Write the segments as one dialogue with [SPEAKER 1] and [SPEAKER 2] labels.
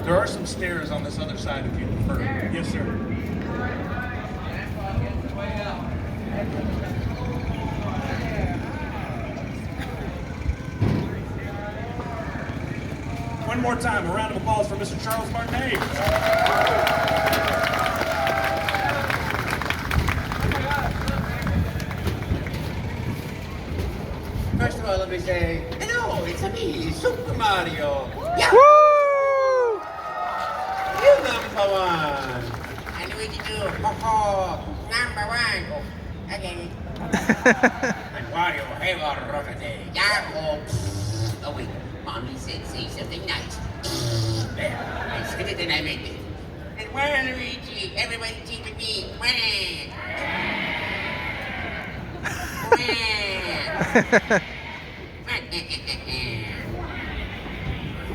[SPEAKER 1] There are some stairs on this other side if you prefer. Yes, sir. One more time, a round of applause for Mr. Charles Martinet.
[SPEAKER 2] First of all, let me say, hello, it's me, Super Mario. Yeah.
[SPEAKER 3] Woo!
[SPEAKER 2] You number one. And Luigi too. Ho number one. Oh, okay. And Wario, have a rough day. Yeah. Oh wait, Mommy said say something nice. There, I said it and I meant it. And where Luigi? Everybody team with me.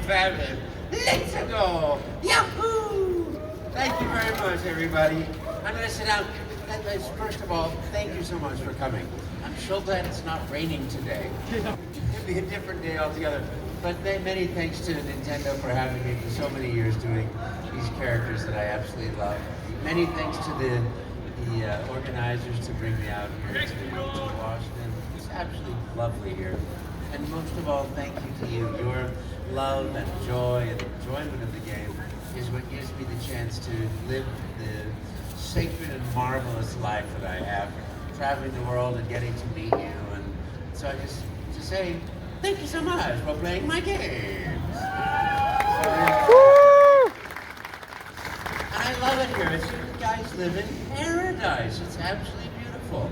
[SPEAKER 2] Fabulous. Let's go. Yahoo! Thank you very much, everybody. I'm going to sit down. First of all, thank you so much for coming. I'm so glad it's not raining today. It'd be a different day altogether. But many thanks to Nintendo for having me for so many years doing these characters that I absolutely love. Many thanks to the organizers to bring me out here to Washington. It's absolutely lovely here. And most of all, thank you to you. Your love and joy and enjoyment of the game is what gives me the chance to live the sacred and marvelous life that I have, traveling the world and getting to meet you. And so I just to say thank you so much for playing my games. I love it here. It's you guys live in paradise. It's absolutely beautiful.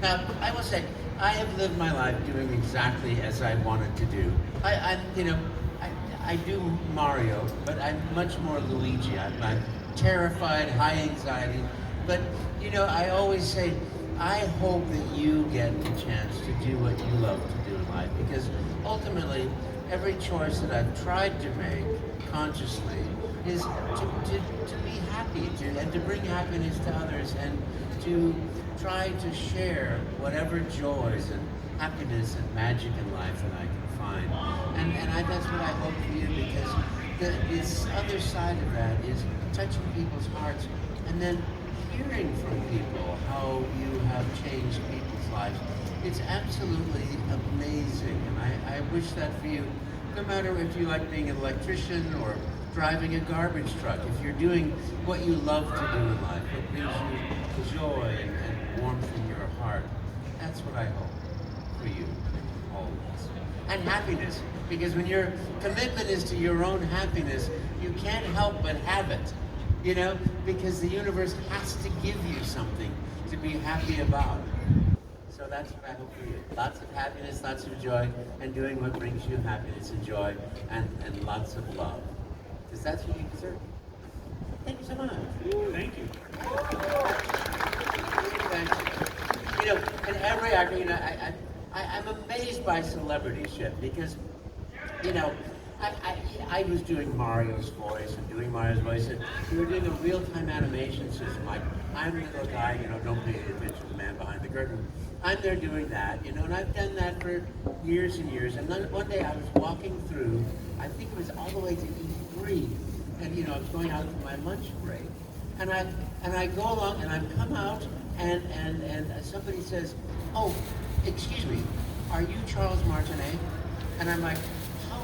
[SPEAKER 2] Now, I will say, I have lived my life doing exactly as I wanted to do. I do Mario, but I'm much more Luigi. I'm terrified, high anxiety. But, I always say, I hope that you get the chance to do what you love to do in life, because ultimately, every choice that I've tried to make consciously is to be happy and to bring happiness to others and to try to share whatever joys and happiness and magic in life that I can find. And that's what I hope for you, because this other side of that is touching people's hearts and then hearing from people how you have changed people's lives. It's absolutely amazing, and I wish that for you, no matter if you like being an electrician or driving a garbage truck, if you're doing what you love to do in life, what brings you joy and warmth in your heart, that's what I hope for you, always. And happiness, because when your commitment is to your own happiness, you can't help but have it, because the universe has to give you something to be happy about. So that's what I hope for you. Lots of happiness, lots of joy, and doing what brings you happiness and joy, and lots of love. Because that's what you deserve. Thank you so much.
[SPEAKER 1] Thank you.
[SPEAKER 2] Thank you. And every actor, I'm amazed by celebrityship, because, I was doing Mario's voice and we were doing a real-time animation system. Like, I'm the little guy, don't pay attention to the man behind the curtain. I'm there doing that, and I've done that for years and years. And then one day I was walking through, I think it was all the way to E3, and I was going out for my lunch break. And I go along and I come out and somebody says, "Oh, excuse me, are you Charles Martinet?" And I'm like, "How?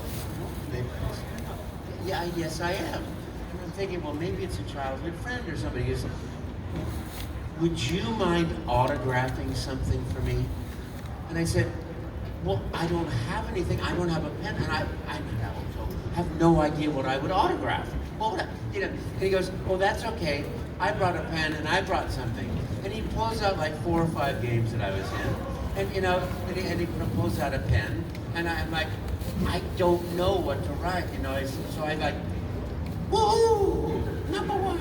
[SPEAKER 2] Yeah, yes I am." And I'm thinking, well, maybe it's a childhood friend or somebody who's, "Would you mind autographing something for me?" And I said, "Well, I don't have anything. I don't have a pen, and I have no idea what I would autograph." Well, and he goes, "Well, that's okay. I brought a pen and I brought something." And he pulls out like 4 or 5 games that I was in, and he pulls out a pen, and I'm like, I don't know what to write, so I'm like, woo, number 1,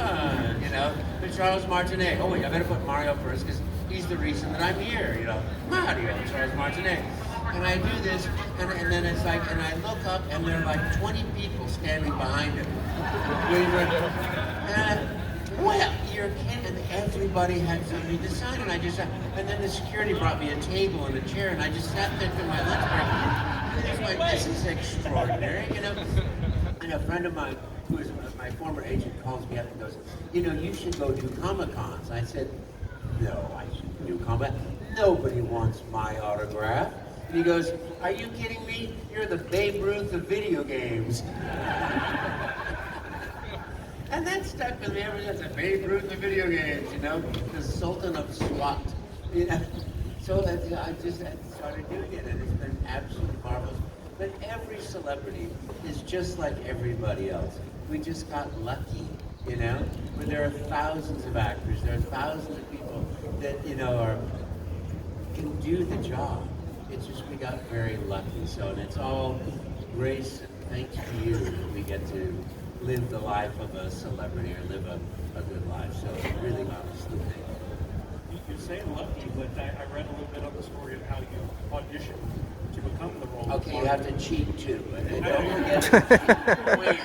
[SPEAKER 2] for Charles Martinet. Oh wait, I better put Mario first, because he's the reason that I'm here, Mario, Charles Martinet. And I do this, and then it's like, and I look up, and there are like 20 people standing behind him. Well, you're kidding. And everybody had something to sign, and then the security brought me a table and a chair, and I just sat there for my lunch break. And I was like, this is extraordinary, And a friend of mine, who is my former agent, calls me up and goes, you know, you should go do Comic-Cons. I said, no, I shouldn't do Comic. Nobody wants my autograph. And he goes, are you kidding me? You're the Babe Ruth of video games. And that stuck with me ever since. The Babe Ruth of video games, you know, the Sultan of SWAT. You know? So I started doing it, and it's been absolutely marvelous. But every celebrity is just like everybody else. We just got lucky, you know? But there are thousands of actors, there are thousands of people that, you know, can do the job. It's just we got very lucky. So, and it's all grace and thanks to you that we get to live the life of a celebrity or live a good life. So really honestly, thank you.
[SPEAKER 1] You say lucky, but I read a little bit of the story of how you auditioned to become the role.
[SPEAKER 2] Okay, you have to cheat too. But don't forget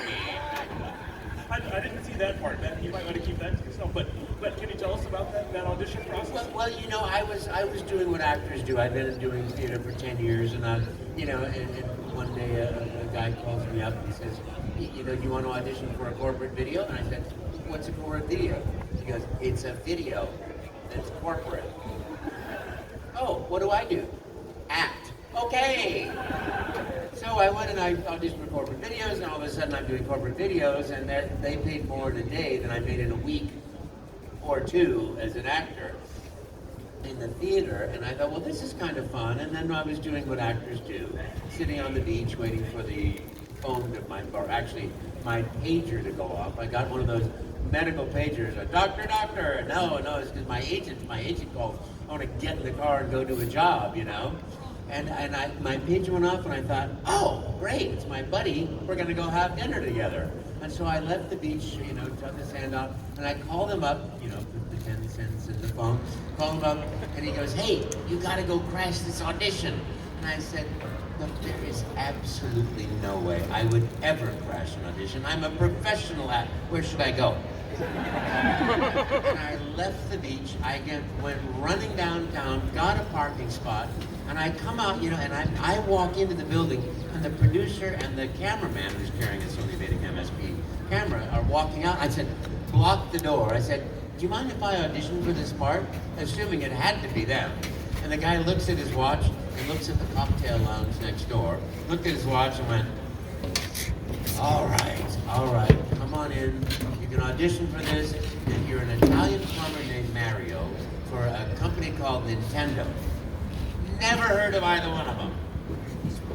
[SPEAKER 1] I didn't see that part. You might want to keep that to yourself. But can you tell us about that audition process?
[SPEAKER 2] Well, you know, I was doing what actors do. I've been doing theater for 10 years, and and one day a guy calls me up and he says, you know, do you want to audition for a corporate video? And I said, what's a corporate video? He goes, it's a video that's corporate. Oh, what do I do? Act. Okay. So I went and I auditioned for corporate videos, and all of a sudden I'm doing corporate videos, and they paid more in a day than I made in a week or two as an actor in the theater. And I thought, well, this is kind of fun. And then I was doing what actors do, sitting on the beach waiting for the phone to my pager to go off. I got one of those medical pagers, doctor. No, it's because my agent called. I want to get in the car and go do a job, you know. And my pager went off, and I thought, oh, great, it's my buddy. We're going to go have dinner together. And so I left the beach, you know, took his hand off, and I called him up, you know, put the 10 cents in the phone, called him up, and he goes, hey, you got to go crash this audition. And I said, look, there is absolutely no way I would ever crash an audition. I'm a professional actor. Where should I go? And I left the beach. I went running downtown, got a parking spot, and I come out, you know, and I walk into the building, and the producer and the cameraman who's carrying a Sony Betacam SP camera are walking out. I said, block the door. I said, do you mind if I audition for this part? Assuming it had to be them. And the guy looks at his watch and looks at the cocktail lounge next door, looked at his watch and went, all right, come on in. You can audition for this. And you're an Italian plumber named Mario for a company called Nintendo. Never heard of either one of them.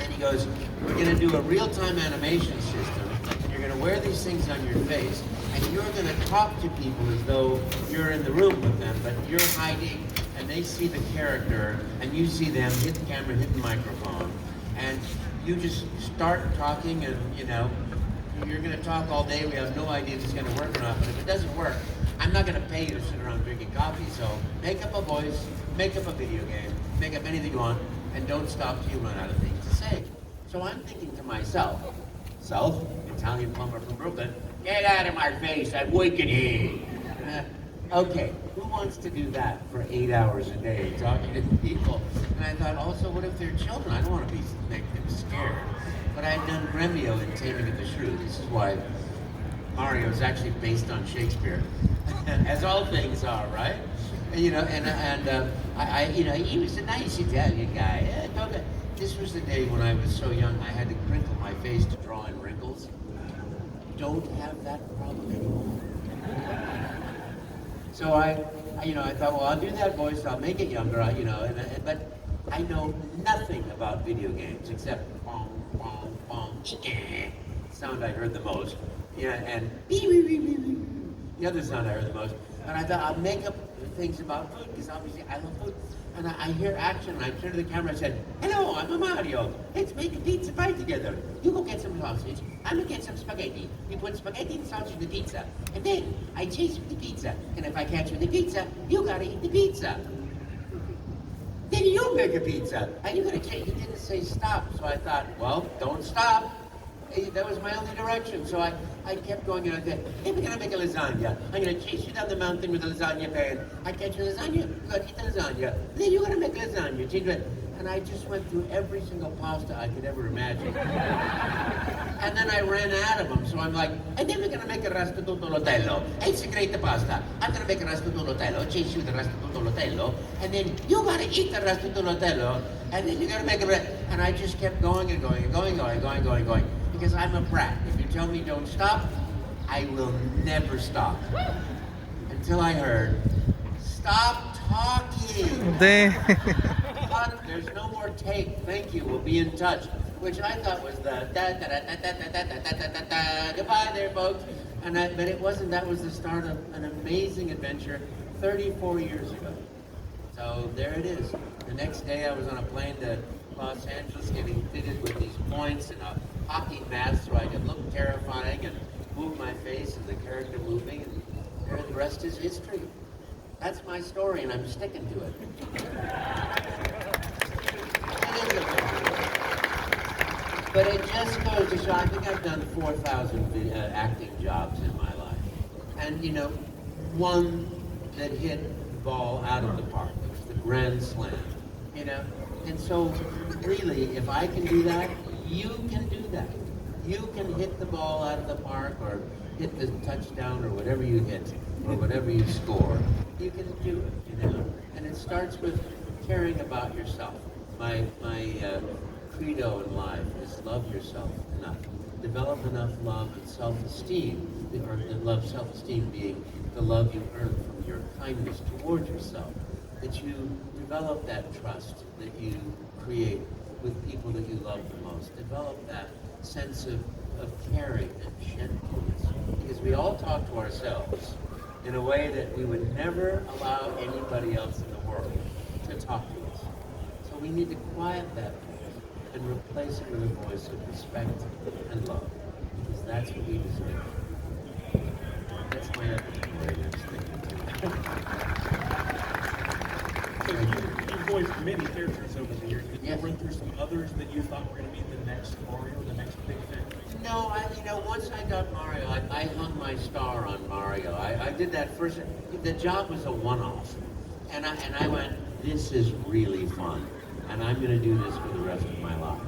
[SPEAKER 2] And he goes, we're going to do a real-time animation system, and you're going to wear these things on your face, and you're going to talk to people as though you're in the room with them, but you're hiding, and they see the character, and you see them hit the camera, hit the microphone, and you just start talking, and, you know, you're going to talk all day. We have no idea if it's going to work or not, but if it doesn't work, I'm not going to pay you to sit around drinking coffee, so make up a voice, make up a video game, make up anything you want, and don't stop till you run out of things to say. So I'm thinking to myself, Italian plumber from Brooklyn, get out of my face, I'm wicked here. Okay, who wants to do that for 8 hours a day, talking to people? And I thought, also, what if they're children? I don't want to make them scared. But I've done Gremio in Taming of the Shrew. This is why Mario is actually based on Shakespeare, as all things are, right? You know, I you know, he was a nice Italian guy. This was the day when I was so young, I had to crinkle my face to draw in wrinkles. Don't have that problem anymore. So I thought, well, I'll do that voice, I'll make it younger, but I know nothing about video games except bong, bong, bong, sound I heard the most, and the other sound I heard the most. And I thought, I'll make up things about food, because obviously I love food. And I hear action, and I turn to the camera and said, hello, I'm a Mario. Let's make a pizza pie together. You go get some sausage, I'm gonna get some spaghetti. You put spaghetti and sausage in the pizza. And then I chase with the pizza. And if I catch you with the pizza, you gotta eat the pizza. Then you make a pizza. And you're gonna chase. He didn't say stop, so I thought, well, don't stop. That was my only direction. So I kept going, and I said, hey, we're gonna make a lasagna. I'm gonna chase you down the mountain with a lasagna pan. I catch you lasagna, you gotta eat the lasagna. Then you're gonna make lasagna. Change it. And I just went through every single pasta I could ever imagine. And then I ran out of them, so I'm like, and then we're gonna make a rastatutolotello. It's a great pasta. I'm gonna make a rastatutolotello, chase you the rastatutolotello, and then you gotta eat the rastatutolotello, and then you gotta make a and I just kept going and going and going, because I'm a brat. If you tell me don't stop, I will never stop. Until I heard, stop talking. But there's no more take. Thank you. We'll be in touch. Which I thought was the goodbye there, folks. But it wasn't. That was the start of an amazing adventure 34 years ago. So there it is. The next day I was on a plane to Los Angeles getting fitted with these points and a hockey mask so I could look terrifying and move my face and the character moving. And there, the rest is history. That's my story, and I'm sticking to it. But it just goes to show, I think I've done 4,000 acting jobs in my life. And, you know, one that hit the ball out of the park. It was the Grand Slam, you know? And so, really, if I can do that, you can do that. You can hit the ball out of the park or hit the touchdown or whatever you hit or whatever you score. You can do it, you know? And it starts with caring about yourself. My credo in life is love yourself enough. Develop enough love and self-esteem, or self-esteem being the love you earn from your kindness toward yourself, that you develop that trust that you create with people that you love the most. Develop that sense of caring and gentleness, because we all talk to ourselves in a way that we would never allow anybody else in the world to talk to us. So we need to quiet that voice and replace it with a voice of respect and love, because that's what we deserve. That's my episode.
[SPEAKER 1] You've voiced many characters over the years. Did you
[SPEAKER 2] Yes.
[SPEAKER 1] run through some others that you thought were going to be the next Mario, the next big thing?
[SPEAKER 2] No, once I got Mario, I hung my star on Mario. I did that first. The job was a one-off, and I went, this is really fun, and I'm going to do this for the rest of my life.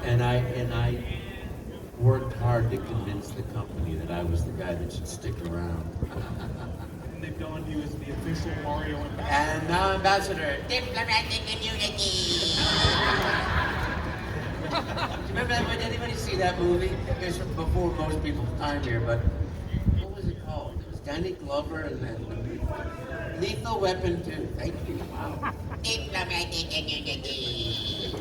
[SPEAKER 2] And I worked hard to convince the company that I was the guy that should stick around.
[SPEAKER 1] And they've gone to you as the official Mario ambassador.
[SPEAKER 2] And now ambassador, diplomatic immunity. Remember that? Did anybody see that movie? It was before most people's time here, but what was it called? It was Danny Glover and Lethal Weapon 2. Thank you. Wow. Diplomatic immunity.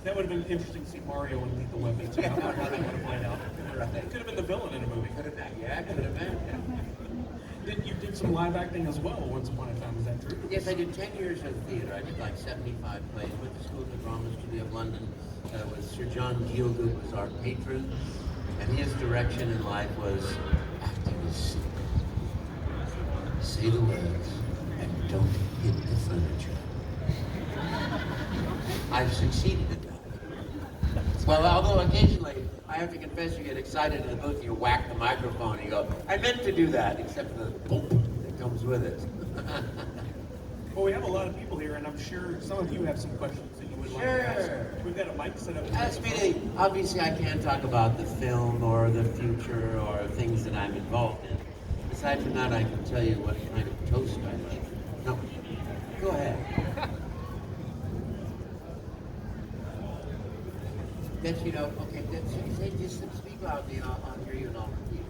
[SPEAKER 1] That would have been interesting to see Mario and Lethal Weapon too. How that would have played out. Could have been the villain in a movie.
[SPEAKER 2] Could have been, yeah, could have been.
[SPEAKER 1] You did some live acting as well once upon a time, is that true?
[SPEAKER 2] Yes, I did 10 years of theater. I did like 75 plays. Went to school at the Drama Studio of London with Sir John Gielgud was our patron, and his direction in life was acting is simple. Say the words and don't hit the furniture. I've succeeded at that. Well, although occasionally I have to confess you get excited and both of you whack the microphone and you go, I meant to do that, except for the boom that comes with it.
[SPEAKER 1] Well, we have a lot of people here, and I'm sure some of you have some questions that you would like to ask. We've got a mic set up.
[SPEAKER 2] Ask me, obviously I can't talk about the film or the future or things that I'm involved in. Aside from that, I can tell you what kind of toast I like. No, go ahead. That you know, okay, say just speak loudly and I'll hear you and I'll repeat it.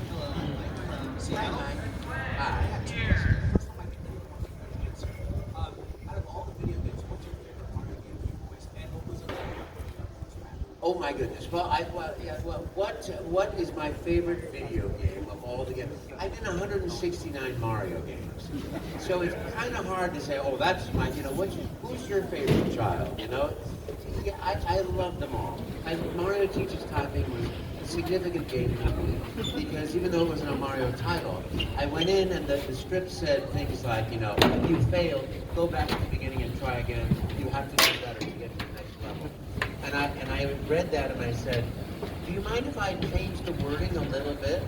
[SPEAKER 2] Hello. Hi. Hi.
[SPEAKER 3] Out of all the video games, what's your favorite Mario game you voiced, and what was it like?
[SPEAKER 2] Oh my goodness. Well, what is my favorite video game of all the games? I've done 169 Mario games. So it's kind of hard to say, oh, that's my, who's your favorite child, Yeah, I love them all. Mario Teaches Typing was a significant game for me because even though it wasn't a Mario title, I went in and the script said things like, you failed, go back to the beginning and try again. You have to do better to get to the next level. And I read that and I said, do you mind if I change the wording a little bit?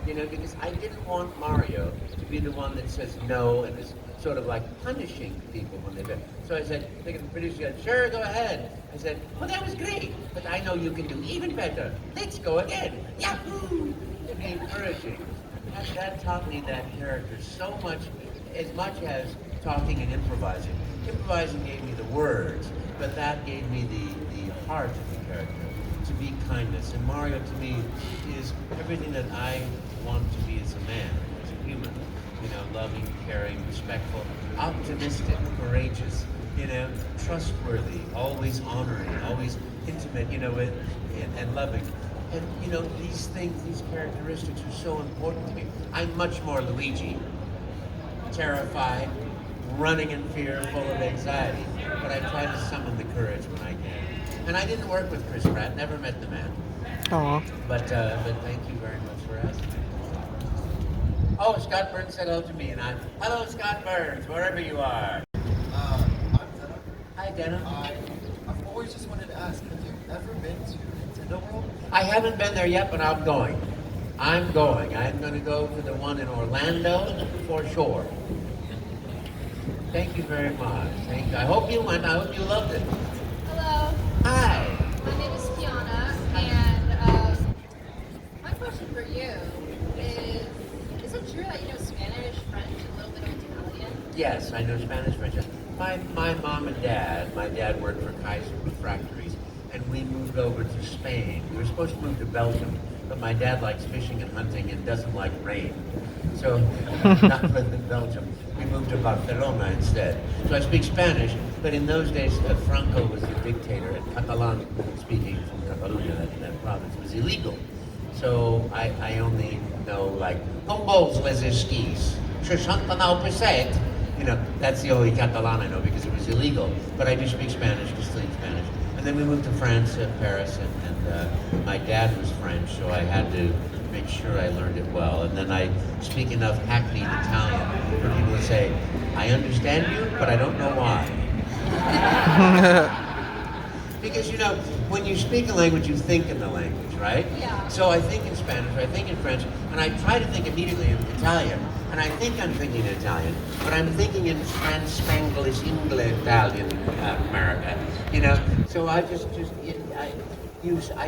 [SPEAKER 2] You know, because I didn't want Mario to be the one that says no and is sort of like punishing people when they do. So I said, the producer said, sure, go ahead. I said, well, that was great, but I know you can do even better. Let's go again. Yahoo! Encouraging. That taught me that character so much, as much as talking and improvising. Improvising gave me the words, but that gave me the heart of the character, to be kindness. And Mario, to me, is everything that I want to be as a man, as a human. You know, loving, caring, respectful, optimistic, courageous, you know, trustworthy, always honoring, always intimate, you know, and loving. And, you know, these things, these characteristics are so important to me. I'm much more Luigi, terrified, running in fear, full of anxiety, but I try to summon the courage when I can. And I didn't work with Chris Pratt, never met the man.
[SPEAKER 4] Aw.
[SPEAKER 2] But thank you very much for asking. Oh, Scott Burns said hello to me, and hello, Scott Burns, wherever you are.
[SPEAKER 5] I'm Denham.
[SPEAKER 2] Hi, Denham.
[SPEAKER 5] I've always just wanted to ask, have you ever been to Nintendo World?
[SPEAKER 2] I haven't been there yet, but I'm going. I'm going to go to the one in Orlando for sure. Thank you very much. Thank you. I hope you went. I hope you loved it.
[SPEAKER 6] Hello,
[SPEAKER 2] Hi.
[SPEAKER 6] my name is Fiona, and my question for you is it true that you know Spanish, French, and a little bit of Italian?
[SPEAKER 2] Yes, I know Spanish, French. My mom and dad, my dad worked for Kaiser Refractories, and we moved over to Spain. We were supposed to move to Belgium, but my dad likes fishing and hunting and doesn't like rain. So, not live in Belgium. We moved to Barcelona instead. So I speak Spanish, but in those days, Franco was the dictator, and Catalan speaking from Catalonia, that province, was illegal. So I only know, like, "Com vols les esquís? 69%." You know, that's the only Catalan I know because it was illegal. But I do speak Spanish, just studied Spanish. And then we moved to France, Paris, and my dad was French, so I had to make sure I learned it well. And then I speak enough hackneyed Italian for people to say, I understand you, but I don't know why. Because, you know, when you speak a language, you think in the language, right?
[SPEAKER 6] Yeah.
[SPEAKER 2] So I think in Spanish, or I think in French, and I try to think immediately in Italian, and I think I'm thinking in Italian, but I'm thinking in French, Spanglish, English, Italian, America, you know? So I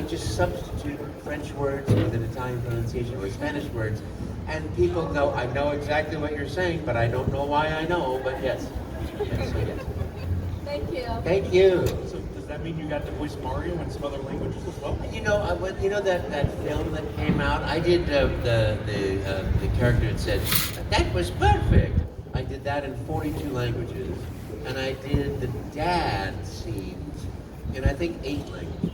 [SPEAKER 2] just substitute French words with an Italian pronunciation or Spanish words, and people know, I know exactly what you're saying, but I don't know why I know, but yes. Yes, so yes.
[SPEAKER 6] Thank you.
[SPEAKER 2] Thank you.
[SPEAKER 1] So does that mean you got to voice Mario in some other languages as well?
[SPEAKER 2] You know that film that came out. I did the character that said that was perfect. I did that in 42 languages, and I did the dad scenes in I think 8 languages.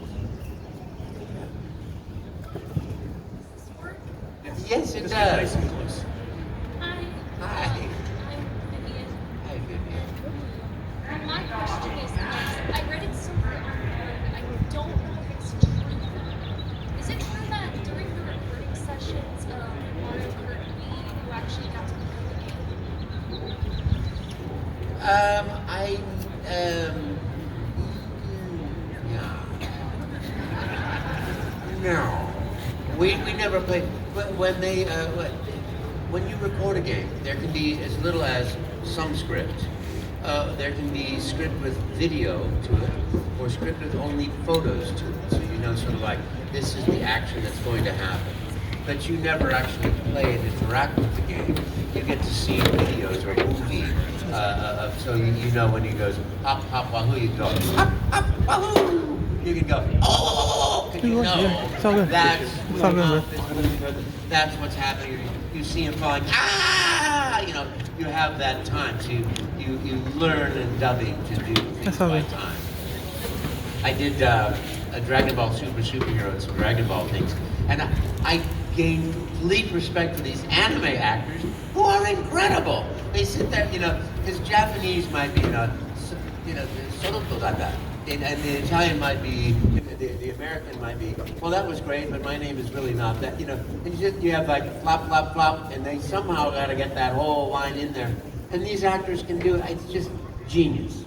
[SPEAKER 2] Yes, it
[SPEAKER 1] Just get nice
[SPEAKER 2] does.
[SPEAKER 1] and close.
[SPEAKER 6] Hi.
[SPEAKER 2] Hi.
[SPEAKER 6] I'm Vivian.
[SPEAKER 2] Hi, Vivian.
[SPEAKER 6] My question is this. I read it somewhere online, and I don't know if it's true. Is it true that during the recording sessions of Mario Kart Wii, you actually got to play the
[SPEAKER 2] No. We never played. When you record a game, there can be as little as some script. There can be script with video to it, or script with only photos to it. So you know, sort of like, this is the action that's going to happen. But you never actually play and interact with the game. You get to see videos or movie. So you know when he goes, hop, hop, wahoo, you go, hop, hop, wahoo! You can go, oh, because you know
[SPEAKER 4] It's all good.
[SPEAKER 2] that's
[SPEAKER 4] It's all good,
[SPEAKER 2] that's what's happening. You see him falling, ah! You know, you have that time. So you learn in dubbing to do things
[SPEAKER 4] That's all
[SPEAKER 2] by
[SPEAKER 4] good.
[SPEAKER 2] time. I did a Dragon Ball superhero and some Dragon Ball things, and I gained complete respect for these anime actors who are incredible. They sit there, you know, because Japanese might be, soroto dada, and the Italian might be, the American might be, well, that was great, but my name is really not that, you know. And you have like flop, flop, flop, and they somehow got to get that whole line in there. And these actors can do it. It's just genius.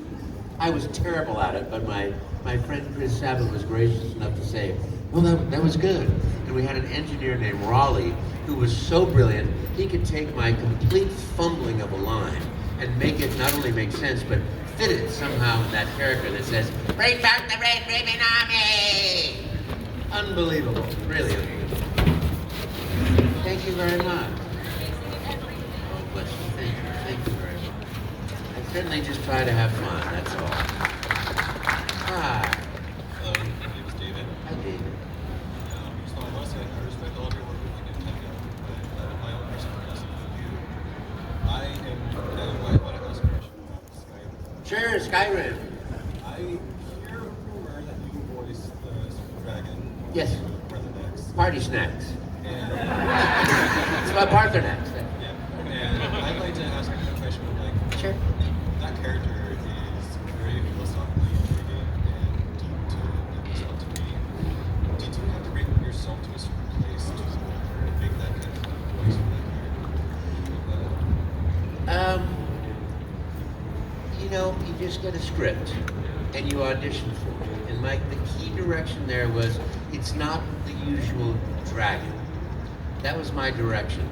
[SPEAKER 2] I was terrible at it, but my my friend Chris Sabat was gracious enough to say, well, that was good. And we had an engineer named Raleigh who was so brilliant, he could take my complete fumbling of a line and make it not only make sense, but fit it somehow in that character that says, bring back the Red Ribbon Army! Unbelievable, really unbelievable. Thank you very much. Oh, bless you, thank you very much. I certainly just try to have fun, that's all. Hi.
[SPEAKER 4] Hello, my name is David.
[SPEAKER 2] Hi, David.
[SPEAKER 4] So I must say, I respect all of your work with Nintendo, but my own personal philosophy of you, I want to ask a question about Skyrim.
[SPEAKER 2] Sure, Skyrim.
[SPEAKER 4] I hear a rumor that you voiced the Super Dragon.
[SPEAKER 2] Yes.
[SPEAKER 4] For the next.
[SPEAKER 2] Party snacks.
[SPEAKER 4] And,
[SPEAKER 2] It's about Parther next.
[SPEAKER 4] yeah, and I'd like to ask a question of like,
[SPEAKER 2] Sure.
[SPEAKER 4] that character is very philosophically intriguing and deep to me. Did you have to bring yourself to a certain place to make that kind of voice for that character?
[SPEAKER 2] You know, you just get a script and you audition for it. And Mike, the key direction there was, it's not the usual dragon. That was my direction.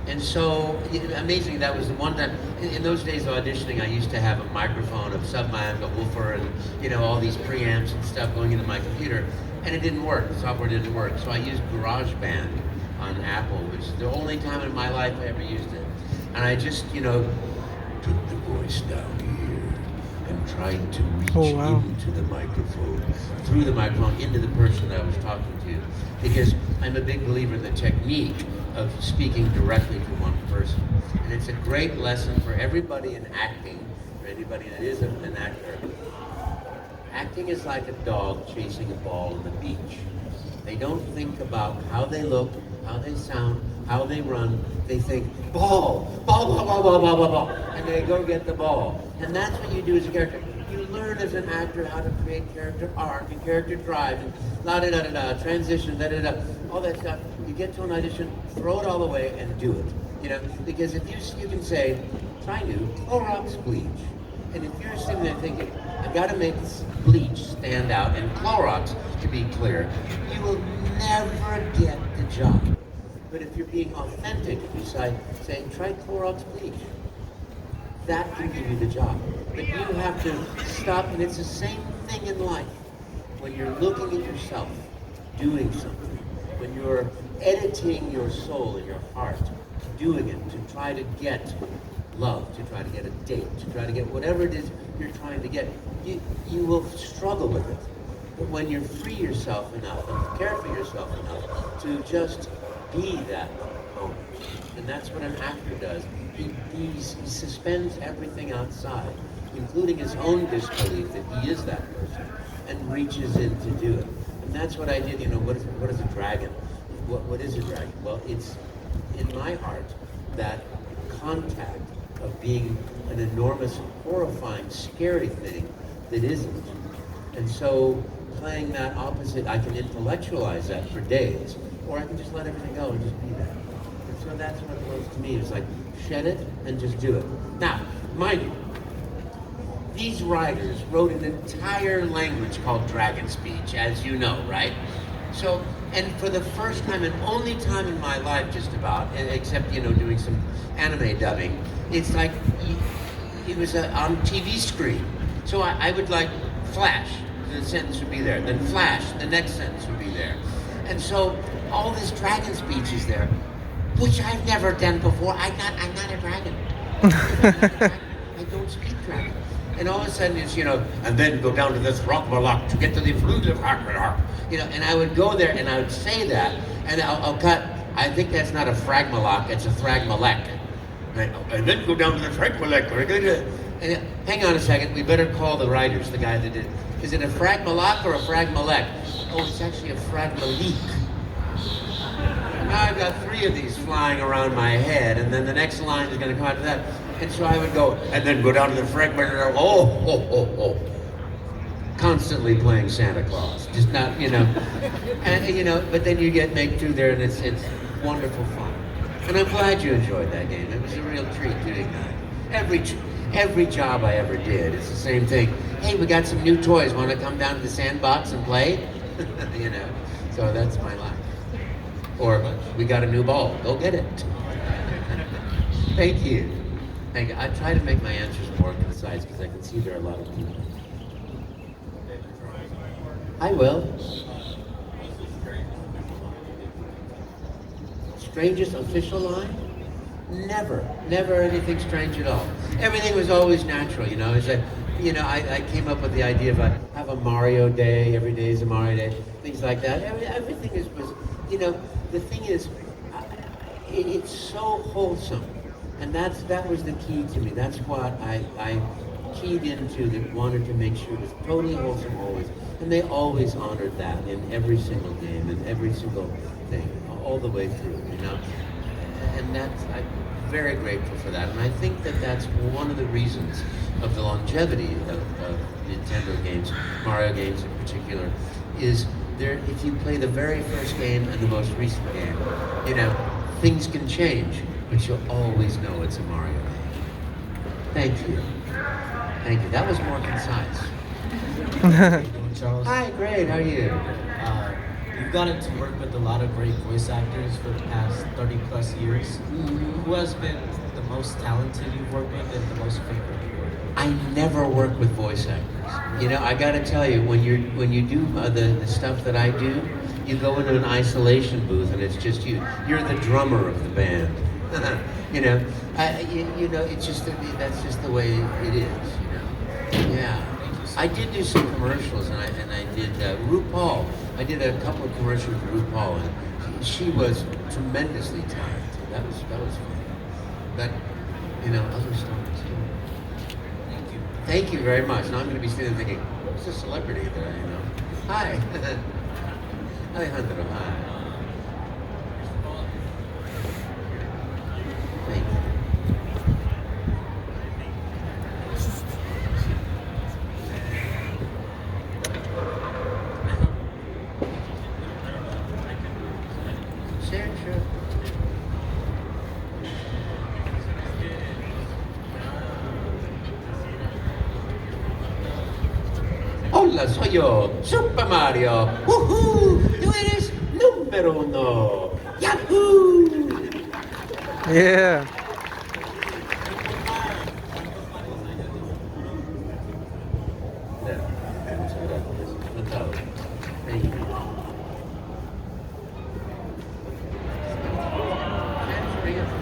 [SPEAKER 2] And so, amazing, that was the one time, in those days auditioning, I used to have a microphone, a sub-mic, a woofer, and all these preamps and stuff going into my computer, and it didn't work, the software didn't work. So I used GarageBand on Apple, which is the only time in my life I ever used it. And I just, took the voice down here and tried to reach into the microphone, through the microphone, into the person that I was talking to. Because I'm a big believer in the technique of speaking directly to one person. And it's a great lesson for everybody in acting, for anybody that is an actor. Acting is like a dog chasing a ball on the beach. They don't think about how they look, how they sound, how they run. They think, ball, ball, ball, ball, ball, ball, ball, ball. And they go get the ball. And that's what you do as a character. You learn as an actor how to create character arc and character drive and la-da-da-da-da, transition, da-da-da, all that stuff. You get to an audition, throw it all away and do it. Because if you can say, try new, Clorox bleach. And if you're sitting there thinking, I've got to make this bleach stand out and Clorox to be clear, you will never get the job. But if you're being authentic, you say, try Clorox bleach. That can give you the job. But you have to stop, and it's the same thing in life. When you're looking at yourself, doing something, when you're editing your soul and your heart, doing it to try to get love, to try to get a date, to try to get whatever it is you're trying to get, you will struggle with it. But when you free yourself enough and care for yourself enough to just be that moment, and that's what an actor does. He suspends everything outside, including his own disbelief that he is that person, and reaches in to do it. And that's what I did. What is a dragon? What is a dragon? Well, it's in my heart that contact of being an enormous, horrifying, scary thing that isn't. And so playing that opposite, I can intellectualize that for days, or I can just let everything go and just be that. And so that's what it was to me. It's like, shed it and just do it. Now, mind you, these writers wrote an entire language called Dragon Speech, as you know, right? So, and for the first time and only time in my life just about, except, doing some anime dubbing, it's like, it was on TV screen. So I would like flash, the sentence would be there, then flash, the next sentence would be there. And so all this dragon speech is there, which I've never done before. I'm not a dragon. I don't speak dragon. And all of a sudden it's, and then go down to this rock to get to the flute of and I would go there and I would say that, and I'll cut, I think that's not a fragmalok, it's a thragmalek. And then go down to the fragmalek. And hang on a second, we better call the writers, the guy that did. Is it a fragmalok or a fragmalek? Oh, it's actually a fragmalik. Now I've got 3 of these flying around my head, and then the next line is going to come after that. And so I would go, and then go down to the fragment, and constantly playing Santa Claus. Just not, and but then you make through there, and it's wonderful fun. And I'm glad you enjoyed that game. It was a real treat doing that. Every job I ever did, it's the same thing. hey, we got some new toys. Want to come down to the sandbox and play? You know, so that's my life. Or we got a new ball. Go get it. Thank you. Thank you. I try to make my answers more concise because I can see there are a lot of people. I will. Strangest official line? Never. Never anything strange at all. Everything was always natural, you know. It's like, you know, I came up with the idea of have a Mario day, every day is a Mario day, things like that. Everything was, you know, the thing is, it's so wholesome. And that was the key to me. That's what I keyed into, that wanted to make sure it was totally wholesome always. And they always honored that in every single game and every single thing, all the way through, you know. And I'm very grateful for that. And I think that that's one of the reasons of the longevity of Nintendo games, Mario games in particular, is there. If you play the very first game and the most recent game, you know, things can change, but you'll always know it's a Mario game. Thank you. Thank you. That was more concise.
[SPEAKER 7] Charles.
[SPEAKER 2] Hi, great. How are you?
[SPEAKER 7] You've gotten to work with a lot of great voice actors for the past 30 plus years. Who has been the most talented you've worked with and the most favorite you've worked with?
[SPEAKER 2] I never work with voice actors. You know, I gotta tell you, when you do the stuff that I do, you go into an isolation booth and it's just you. You're the drummer of the band. You know, you know, it's just that's just the way it is. You know, yeah. I did do some commercials, and I did RuPaul. I did a couple of commercials with RuPaul, and she was tremendously talented. That was fun. But you know, other stories too.
[SPEAKER 7] Thank you.
[SPEAKER 2] Thank you very much. Now I'm going to be sitting thinking, what's a celebrity there? You know, hi, Alejandro. Hi. Thank you. Sure. Hola, soy yo, Super Mario. ¡Woohoo! Tú eres número uno. ¡Yahoo!
[SPEAKER 8] Yeah.
[SPEAKER 2] Thank you.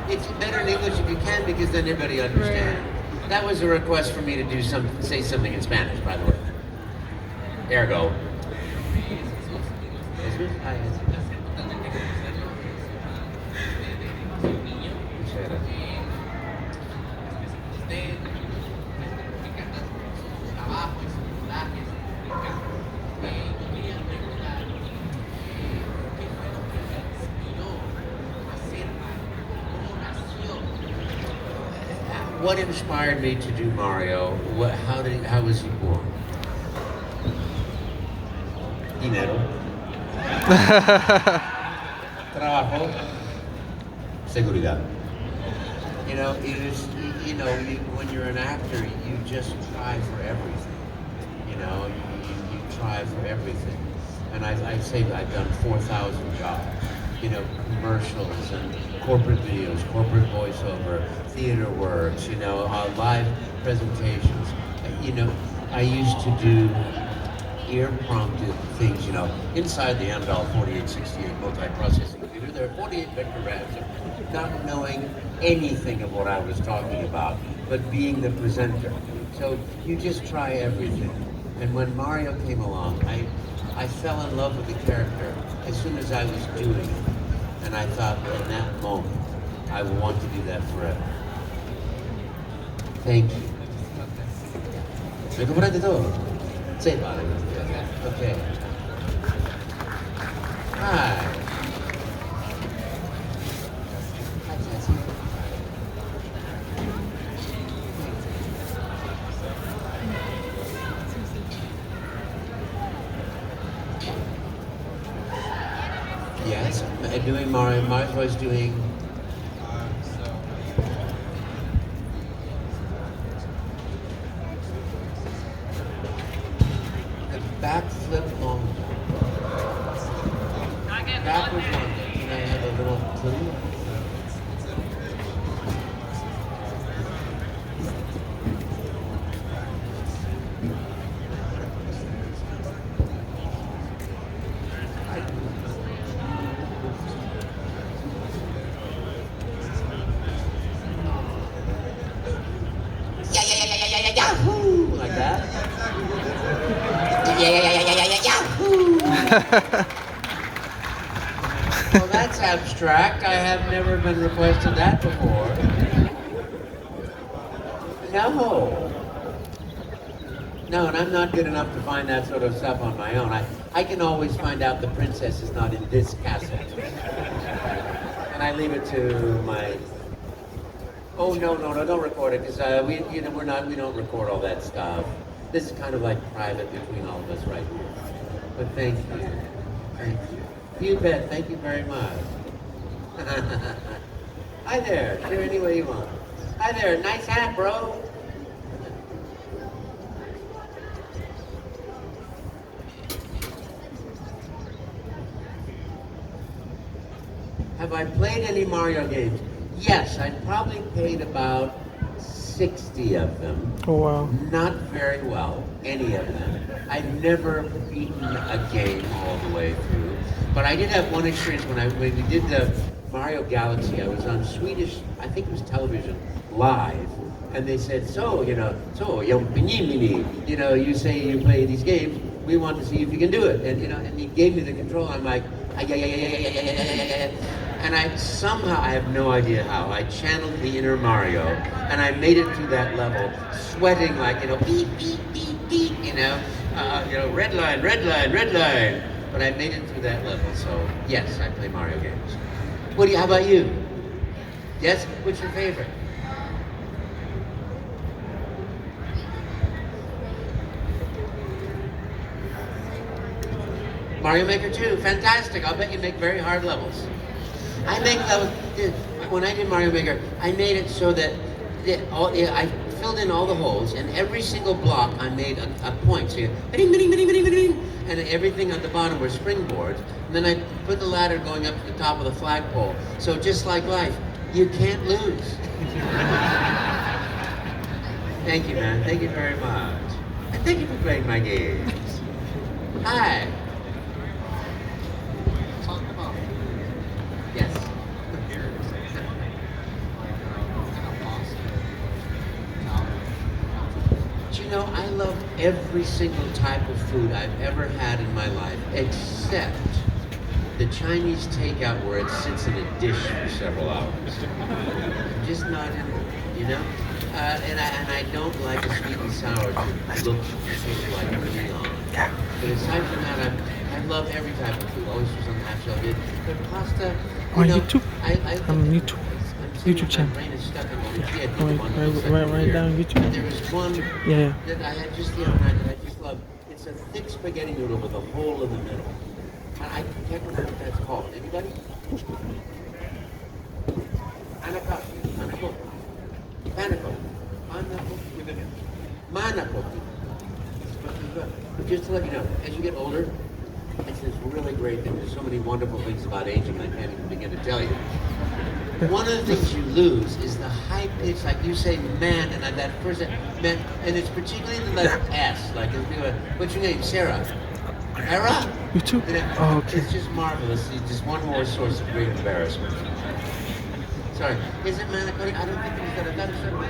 [SPEAKER 2] It's better in English if you can, because then everybody understands. That was a request for me to say something in Spanish, by the way. Ergo. What inspired me to do Mario? How was he born? Dinero. Trabajo. Seguridad. You know, when you're an actor, you just try for everything. You know, you try for everything. And I'd say I've done 4,000 jobs. You know, commercials and corporate videos, corporate voiceover, theater works, you know, live presentations. You know, I used to do ear-prompted things, you know, inside the Amdahl 4868 multiprocessing computer, there are 48 vector RAMs, not knowing anything of what I was talking about, but being the presenter. So you just try everything. And when Mario came along, I fell in love with the character as soon as I was doing it. And I thought, in that moment, I want to do that forever. Thank you. ¿Me compraste todo? Sí, vale. Okay. Hi. Hi, Jesse. Yes, doing Mario. Mario's doing. long jump. Backwards long jump. Can I have a little clue? Yahoo! Like that? Yahoo! Well, that's abstract. I have never been requested that before. No. No, and I'm not good enough to find that sort of stuff on my own. I can always find out the princess is not in this cassette. And I leave it to my... Oh, no, don't record it, because we don't record all that stuff. This is kind of like private between all of us right here. But thank you. Thank you. You bet. Thank you very much. Hi there. Sure, any way you want. Hi there. Nice hat, bro. Have I played any Mario games? Yes, I probably played about 60 of them.
[SPEAKER 8] Oh, wow.
[SPEAKER 2] Not very well, any of them. I've never beaten a game all the way through. But I did have one experience when we did the Mario Galaxy. I was on Swedish, I think it was television, live. And they said, you say you play these games, we want to see if you can do it. And he gave me the control. I'm like, and I have no idea how, I channeled the inner Mario, and I made it through that level, sweating like, beep, beep, beep, beep, red line, red line, red line. But I made it through that level, so yes, I play Mario games. How about you? Yes? What's your favorite? Mario Maker 2, fantastic. I'll bet you make very hard levels. I make levels, when I did Mario Maker, I made it so that I filled in all the holes, and every single block I made a point. So and everything at the bottom were springboards. And then I put the ladder going up to the top of the flagpole. So just like life, you can't lose. Thank you, man. Thank you very much. And thank you for playing my games. Hi. Yes. But I love every single type of food I've ever had in my life, except the Chinese takeout where it sits in a dish for several hours. Just not in it, and I don't like a sweet and sour to look like a neon. But aside from that, I love every type of food. Oysters on the half shell, but pasta.
[SPEAKER 8] On YouTube?
[SPEAKER 2] I'm
[SPEAKER 8] on YouTube. YouTube channel. Right down YouTube.
[SPEAKER 2] There was one
[SPEAKER 8] Yeah.
[SPEAKER 2] that I had just the other night that I just love. It's a thick spaghetti noodle with a hole in the middle. I can't remember what that's called. Anybody? Manapoti. But just to let you know, as you get older, it's this really great thing. There's so many wonderful things about aging I can't even begin to tell you. One of the things you lose is the high pitch, like you say, man, and that person, man, and it's particularly the letter S. Like, what's your name, Sarah? Sarah?
[SPEAKER 8] YouTube? Oh, okay.
[SPEAKER 2] It's just marvelous. It's just one more source of great embarrassment. Sorry. Is it Manicotti? I don't think it was that. I thought it was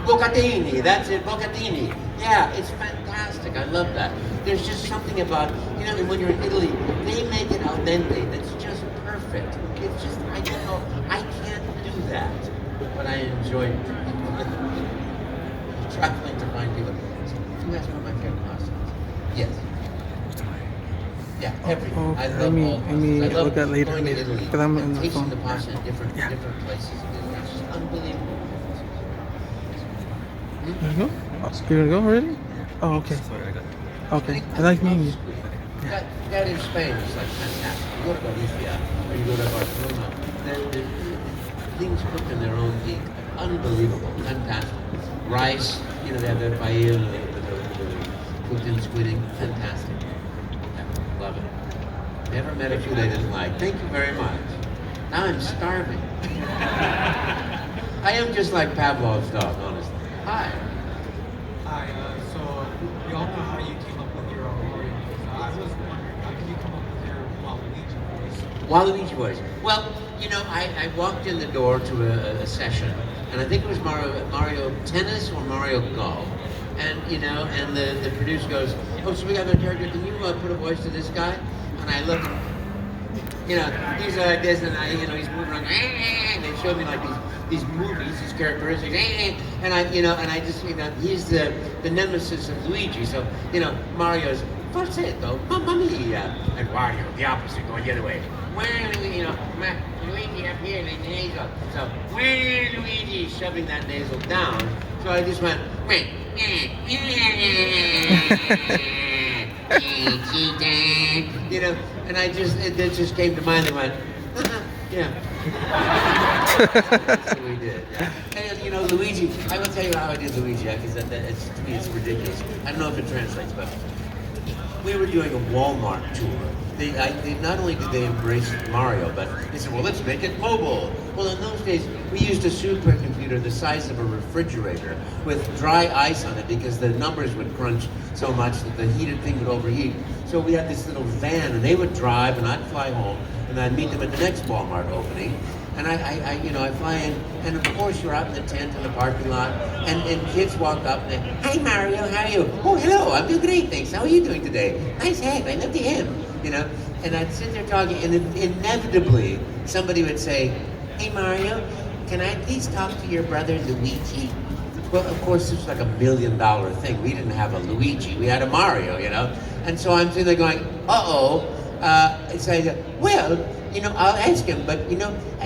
[SPEAKER 2] Bocatini. That's it, Bocatini. Yeah, it's fantastic. I love that. There's just something about, when you're in Italy, they make it al dente. That's just perfect. It's just, I don't know, I can't do that, but I enjoy it. Traveling to find people. You asked what my favorite pasta is? Yes. Yeah, everything.
[SPEAKER 8] Oh,
[SPEAKER 2] I
[SPEAKER 8] okay.
[SPEAKER 2] love all
[SPEAKER 8] Let me
[SPEAKER 2] pastas. I love
[SPEAKER 8] look at later,
[SPEAKER 2] going to
[SPEAKER 8] later,
[SPEAKER 2] Italy
[SPEAKER 8] because I'm in
[SPEAKER 2] and
[SPEAKER 8] the
[SPEAKER 2] tasting
[SPEAKER 8] phone.
[SPEAKER 2] the pasta in different
[SPEAKER 8] Yeah.
[SPEAKER 2] places. It's just unbelievable.
[SPEAKER 8] There you go. Oh, you're gonna go already? Oh, okay.
[SPEAKER 4] Sorry, I got it.
[SPEAKER 8] Okay. I like meeting you.
[SPEAKER 2] That in Spain is like fantastic. You go to Galicia or you go to Barcelona, the things cooked in their own heat, unbelievable, fantastic. Rice, they have their paella, the cooked in squid ink, fantastic. met a food I didn't like. Thank you very much. Now I'm starving. I am just like Pavlov's dog, honestly. Hi.
[SPEAKER 9] Hi, so we all know how you came up with your Mario voice. I was wondering, how did you come up with your Waluigi voice?
[SPEAKER 2] Waluigi voice. Well, you know, I walked in the door to a session, and I think it was Mario Tennis or Mario Golf. And, you know, and the producer goes, oh, so we have a character, can you put a voice to this guy? And I look, you know, he's like this, and he's moving around, and they showed me like these movies, these characteristics, and I just, he's the nemesis of Luigi, so, Mario's, falsetto, mamma mia, and Wario, the opposite, going the other way. Luigi up here, the nasal, so, Luigi, shoving that nasal down, so I just went, and it just came to mind and went, yeah. That's what we did. Yeah. And Luigi, I will tell you how I did Luigi, because to me it's ridiculous. I don't know if it translates, but we were doing a Walmart tour. They not only did they embrace Mario, but they said, well, let's make it mobile. Well, in those days, we used a supercomputer the size of a refrigerator with dry ice on it because the numbers would crunch so much that the heated thing would overheat. So we had this little van, and they would drive, and I'd fly home, and I'd meet them at the next Walmart opening. And I fly in, and of course you're out in the tent in the parking lot, and kids walk up and they, hey Mario, how are you? Oh, hello, I'm doing great, thanks. How are you doing today? Nice hat, I love the hem, And I'd sit there talking, and inevitably somebody would say, hey Mario, can I please talk to your brother Luigi? Well, of course, this was like $1 million thing. We didn't have a Luigi, we had a Mario, And so I'm sitting there going, uh-oh. So I said, well, I'll ask him, but,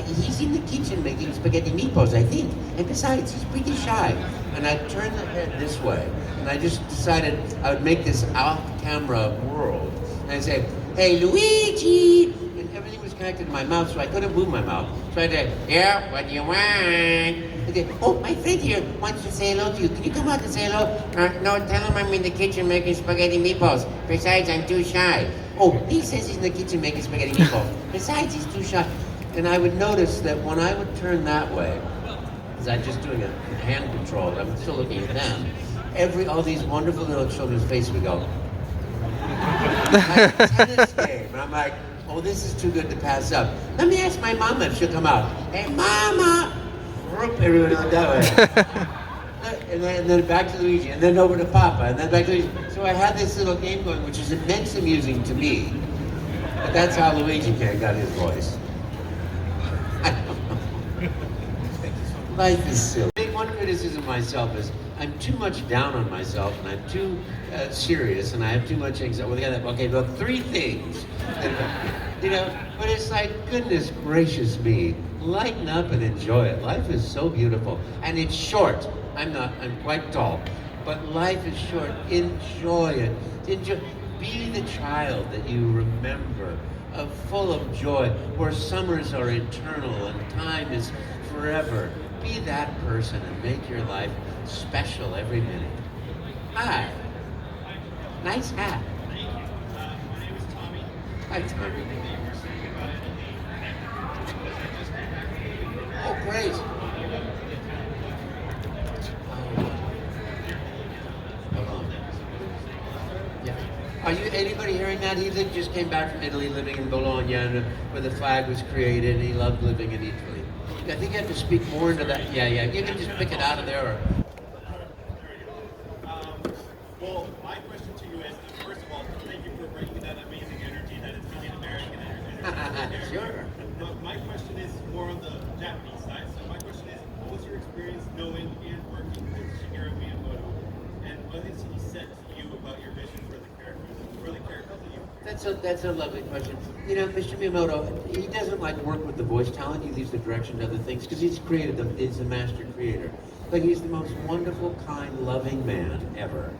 [SPEAKER 2] he's in the kitchen making spaghetti meatballs, I think. And besides, he's pretty shy. And I turned the head this way, and I just decided I would make this off-camera world. And I'd say, hey, Luigi! And everything was connected to my mouth, so I couldn't move my mouth. So I'd say, yeah, what do you want? I'd say, oh, my friend here wants to say hello to you. Can you come out and say hello? No, tell him I'm in the kitchen making spaghetti meatballs. Besides, I'm too shy. Oh, he says he's in the kitchen making spaghetti meatballs. Besides, he's too shy. And I would notice that when I would turn that way, because I'm just doing a hand control, I'm still looking at them, all these wonderful little children's faces would go, like a tennis game. And I'm like, oh, this is too good to pass up. Let me ask my mama if she'll come out. Hey, mama! Everyone went that way. And then back to Luigi, and then over to Papa, and then back to Luigi. So I had this little game going, which is immensely amusing to me. But that's how Luigi got his voice. Life is silly. One criticism of myself is I'm too much down on myself, and I'm too serious, and I have too much anxiety. Okay, well, 3 things. But it's like, goodness gracious me, lighten up and enjoy it. Life is so beautiful, and it's short. I'm quite tall, but life is short. Enjoy it. Be the child that you remember, full of joy, where summers are eternal and time is forever. Be that person and make your life special every minute. Hi. Nice hat.
[SPEAKER 1] Thank you. My name is Tommy.
[SPEAKER 2] Hi, Tommy. Oh, great. Are you anybody hearing that? He just came back from Italy, living in Bologna, where the flag was created, and he loved living in Italy. I think you have to speak more into that. Yeah. You can just pick it out of there. Or...
[SPEAKER 1] Well, my question to you is, first of all, thank you for bringing that amazing energy that is really American energy.
[SPEAKER 2] Sure.
[SPEAKER 1] But my question is more on the Japanese side. So my question is, what was your experience knowing and working with Shigeru Miyamoto, and what has he said to you about your vision for the characters that you?
[SPEAKER 2] That's a lovely question. Mr. Miyamoto, he doesn't like work with the voice talent. He leaves the direction to other things because he's creative. He's a master creator. But he's the most wonderful, kind, loving man ever.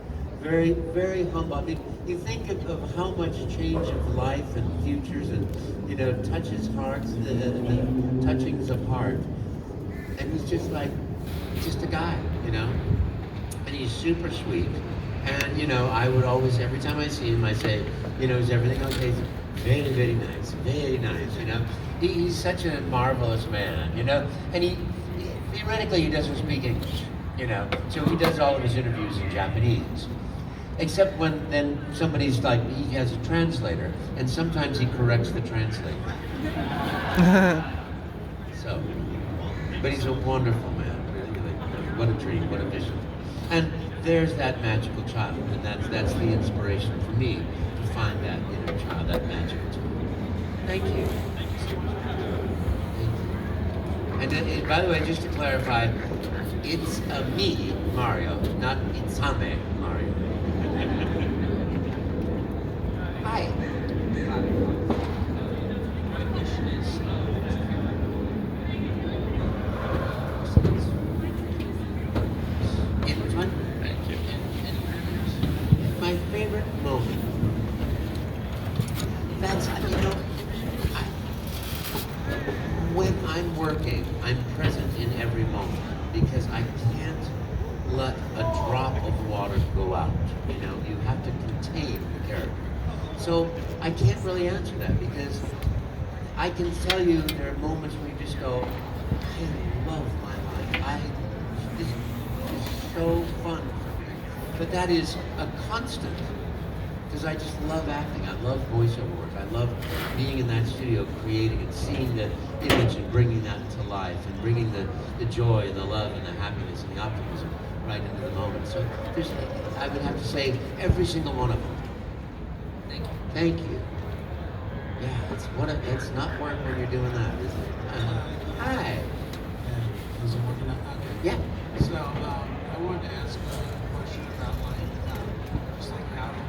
[SPEAKER 2] Very, very humble. I mean, you think of how much change of life and futures and, touches hearts, the touchings of heart. And he's just a guy, And he's super sweet. And, I would always, every time I see him, I say, is everything okay? Very, very nice. Very nice, you know. He's such a marvelous man, you know. And theoretically, he doesn't speak English, you know. So he does all of his interviews in Japanese. Except when then somebody's like, he has a translator, and sometimes he corrects the translator. So, but he's a wonderful man, really. What a dream, what a vision. And there's that magical child, and that's the inspiration for me to find that inner child, that magical child. Thank you.
[SPEAKER 4] Thank you so much.
[SPEAKER 2] And by the way, just to clarify, it's me, Mario, not Itsame Mario. Hi.
[SPEAKER 4] My question is,
[SPEAKER 2] In which one?
[SPEAKER 4] thank you.
[SPEAKER 2] My favorite moment. That's, you know, when I'm working, I'm present in every moment because I can't let a drop of water go out. You know, you have to contain the character. So I can't really answer that because I can tell you there are moments where you just go, I love my life. This is so fun for me. But that is a constant because I just love acting. I love voiceover work. I love being in that studio, creating and seeing the image and bringing that to life and bringing the joy and the love and the happiness and the optimism right into the moment. So I would have to say every single one of them.
[SPEAKER 3] Thank you.
[SPEAKER 2] Thank you. Yeah, it's not work when you're doing that, is it? Hi.
[SPEAKER 9] Is it working out? Okay.
[SPEAKER 2] Yeah.
[SPEAKER 9] So, I wanted to ask a question about just like how did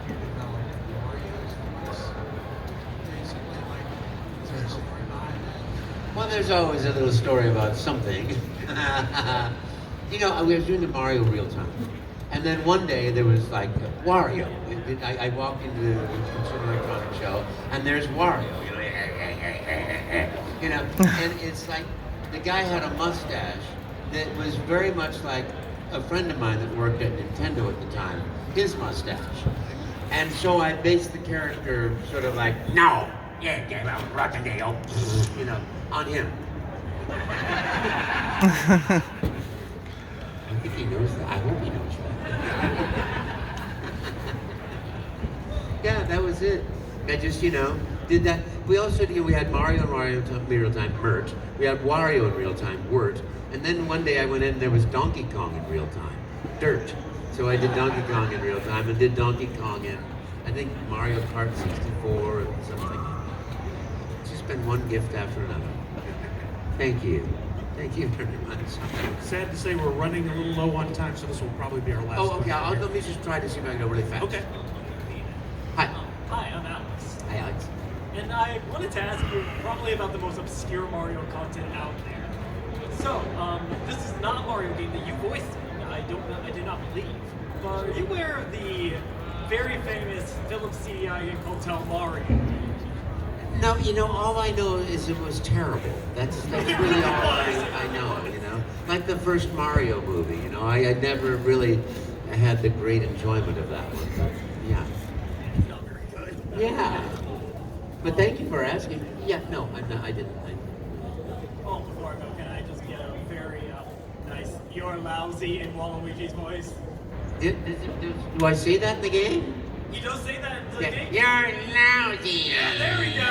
[SPEAKER 9] you develop Mario's voice? Basically, like, is there a story behind that?
[SPEAKER 2] Well, there's always a little story about something. You know, I was doing the Mario real time. And then one day there was like Wario. I walked into the Consumer Electronics Show and there's Wario. You know, and it's like the guy had a mustache that was very much like a friend of mine that worked at Nintendo at the time, his mustache. And so I based the character sort of like, no, yeah, you know, on him. I think he knows that. I hope he knows that. Yeah, that was it. I just, you know, did that. We also, you know, we had Mario in real time, Mert. We had Wario in real time, Wort. And then one day I went in and there was Donkey Kong in real time, Dirt. So I did Donkey Kong in real time and did Donkey Kong in, I think, Mario Kart 64 or something. It's just been one gift after another. Thank you. Thank you very much.
[SPEAKER 10] Sad to say we're running a little low on time, so this will probably be our last
[SPEAKER 2] Oh,
[SPEAKER 10] question
[SPEAKER 2] okay.
[SPEAKER 10] here.
[SPEAKER 2] Let me just try to see if I can go really fast.
[SPEAKER 10] Okay.
[SPEAKER 2] Hi.
[SPEAKER 11] Hi, I'm Alex.
[SPEAKER 2] Hi, Alex.
[SPEAKER 11] And I wanted to ask you probably about the most obscure Mario content out there. So, this is not a Mario game that you voiced in. I do not believe. But are you aware of the very famous Philips CDI game Hotel Mario?
[SPEAKER 2] No, you know, all I know is it was terrible. That's really all I know, you know. Like the first Mario movie, you know, I never really had the great enjoyment of that one. But, yeah.
[SPEAKER 11] It's not very good.
[SPEAKER 2] Yeah. But thank you for asking. Yeah, no, I didn't.
[SPEAKER 11] Oh, before I go, can I just get a very nice "You're lousy" in Waluigi's voice?
[SPEAKER 2] Do I say that in the game?
[SPEAKER 11] He does say that in the
[SPEAKER 2] Yeah.
[SPEAKER 11] game?
[SPEAKER 2] You're lousy.
[SPEAKER 11] Yeah, there we go.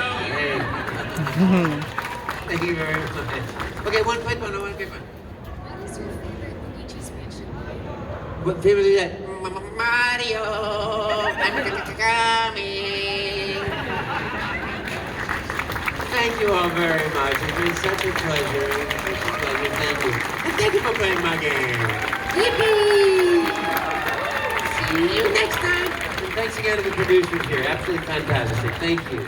[SPEAKER 2] Thank you very much. Okay, one quick one.
[SPEAKER 6] What is your favorite Luigi's Mansion?
[SPEAKER 2] What favorite is that? Mario, I'm coming. Thank you all very much. It's been such a pleasure. Thank you. And thank you for playing my game. Yippee! See you next time. And thanks again to the producers here. Absolutely fantastic. Thank you.